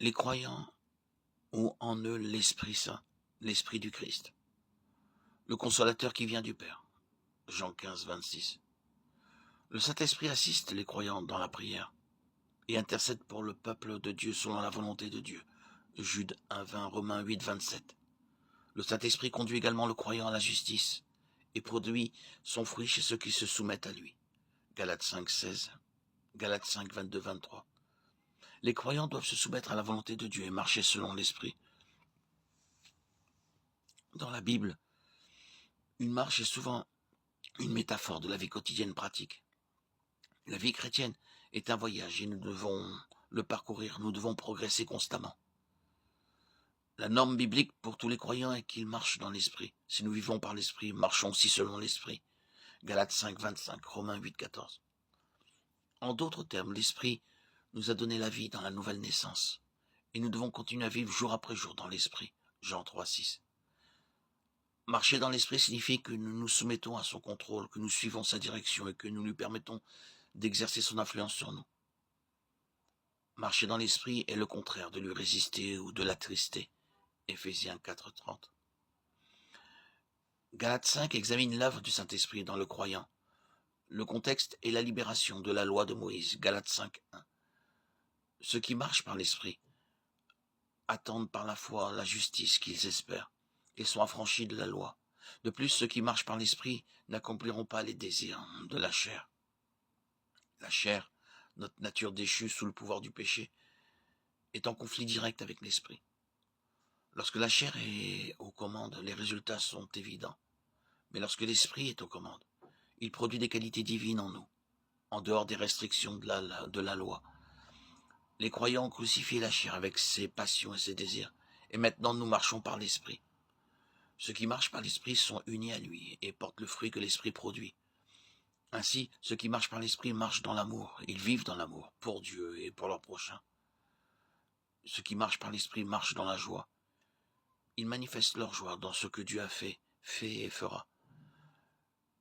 Les croyants ont en eux l'Esprit Saint, l'Esprit du Christ, le Consolateur qui vient du Père. Jean 15, 26. Le Saint-Esprit assiste les croyants dans la prière et intercède pour le peuple de Dieu selon la volonté de Dieu. Jude 1, 20, Romains 8, 27. Le Saint-Esprit conduit également le croyant à la justice et produit son fruit chez ceux qui se soumettent à lui. Galates 5, 16, Galates 5, 22, 23. Les croyants doivent se soumettre à la volonté de Dieu et marcher selon l'Esprit. Dans la Bible, une marche est souvent une métaphore de la vie quotidienne pratique. La vie chrétienne est un voyage et nous devons le parcourir, nous devons progresser constamment. La norme biblique pour tous les croyants est qu'ils marchent dans l'Esprit. Si nous vivons par l'Esprit, marchons aussi selon l'Esprit. Galates 5, 25, Romains 8, 14. En d'autres termes, l'Esprit nous a donné la vie dans la nouvelle naissance. Et nous devons continuer à vivre jour après jour dans l'Esprit. Jean 3, 6. Marcher dans l'Esprit signifie que nous nous soumettons à son contrôle, que nous suivons sa direction et que nous lui permettons d'exercer son influence sur nous. Marcher dans l'Esprit est le contraire de lui résister ou de l'attrister. Éphésiens 4, 30. Galates 5 examine l'œuvre du Saint-Esprit dans le croyant. Le contexte est la libération de la loi de Moïse. Galates 5, 1. Ceux qui marchent par l'Esprit attendent par la foi la justice qu'ils espèrent. Ils sont affranchis de la loi. De plus, ceux qui marchent par l'Esprit n'accompliront pas les désirs de la chair. La chair, notre nature déchue sous le pouvoir du péché, est en conflit direct avec l'Esprit. Lorsque la chair est aux commandes, les résultats sont évidents. Mais lorsque l'Esprit est aux commandes, il produit des qualités divines en nous, en dehors des restrictions de la loi. Les croyants ont crucifié la chair avec ses passions et ses désirs, et maintenant nous marchons par l'Esprit. Ceux qui marchent par l'Esprit sont unis à lui et portent le fruit que l'Esprit produit. Ainsi, ceux qui marchent par l'Esprit marchent dans l'amour, ils vivent dans l'amour, pour Dieu et pour leur prochain. Ceux qui marchent par l'Esprit marchent dans la joie. Ils manifestent leur joie dans ce que Dieu a fait et fera.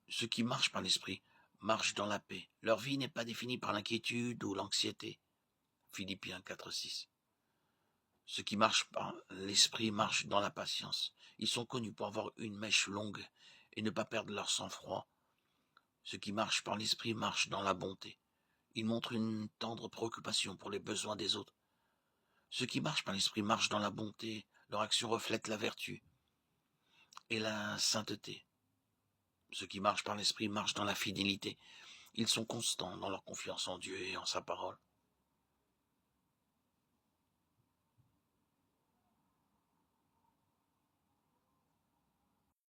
Ceux qui marchent par l'Esprit marchent dans la paix. Leur vie n'est pas définie par l'inquiétude ou l'anxiété. Philippiens 4, 6. Ceux qui marchent par l'Esprit marchent dans la patience. Ils sont connus pour avoir une mèche longue et ne pas perdre leur sang-froid. Ceux qui marchent par l'Esprit marchent dans la bonté. Ils montrent une tendre préoccupation pour les besoins des autres. Ceux qui marchent par l'Esprit marchent dans la bonté. Leur action reflète la vertu et la sainteté. Ceux qui marchent par l'Esprit marchent dans la fidélité. Ils sont constants dans leur confiance en Dieu et en sa parole.